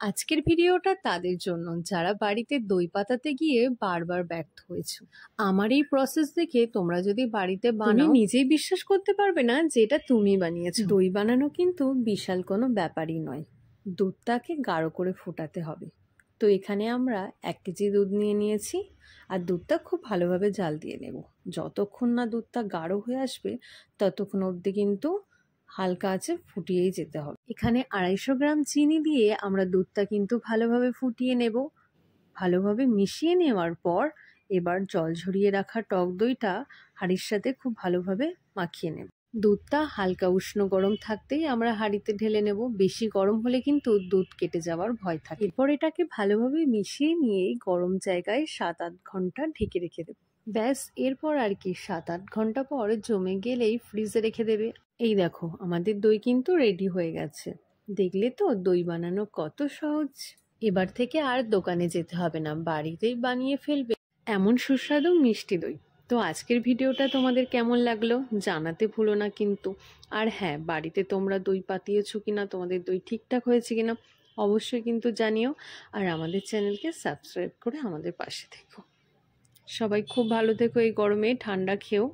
আজকের ভিডিওটা তাদের জন্য যারা বাড়িতে দই পাতাতে গিয়ে বারবার ব্যর্থ হয়েছে। আমার এই প্রসেস দেখে তোমরা যদি বাড়িতে বানাও নিজেই বিশ্বাস করতে পারবে না যে এটা তুমি বানিয়েছো। দই বানানো কিন্তু বিশাল কোনো ব্যাপারই নয়, দুধটাকে গাঢ় করে ফোটাতে হবে। তো এখানে আমরা 1 কেজি দুধ নিয়ে নিয়েছি আর দুধটা খুব ভালোভাবে জাল দিয়ে নেব। যতক্ষণ না দুধটা গাঢ় হয়ে আসবে ততক্ষণ অবধি কিন্তু হালকা আঁচে ফুটিয়েই যেতে হবে। এখানে 250 গ্রাম চিনি দিয়ে আমরা দুধটা কিন্তু ভালোভাবে ফুটিয়ে নেব। ভালোভাবে মিশিয়ে নেওয়ার পর এবার জল ঝরিয়ে রাখা টক দইটা হাঁড়ির সাথে খুব ভালোভাবে মাখিয়ে নেব। দুধটা হালকা উষ্ণ গরম থাকতেই আমরা হাঁড়িতে ঢেলে নেব। বেশি গরম হলে কিন্তু দুধ কেটে যাওয়ার ভয় থাকে। এরপর এটাকে ভালোভাবে মিশিয়ে নিয়ে গরম জায়গায় 7-8 ঘন্টা ঢেকে রেখে দেব। ব্যাস, এরপর আর কি 7-8 ঘন্টা পর জমে গেলেই ফ্রিজে রেখে দেবে। এই দেখো আমাদের দই কিন্তু রেডি হয়ে গেছে। দেখলে তো দই বানানো কত সহজ। এবার থেকে আর দোকানে যেতে হবে না, বাড়িতেই বানিয়ে ফেলবে এমন সুস্বাদু মিষ্টি দই। তো আজকের ভিডিওটা তোমাদের কেমন লাগলো জানাতে ভুলো না কিন্তু। আর হ্যাঁ, বাড়িতে তোমরা দই পাতিয়েছো কিনা, তোমাদের দই ঠিকঠাক হয়েছে কিনা অবশ্যই কিন্তু জানিও। আর আমাদের চ্যানেলকে সাবস্ক্রাইব করে আমাদের পাশে থেকো। সবাই খুব ভালো থেকো, এই গরমে ঠান্ডা খেও।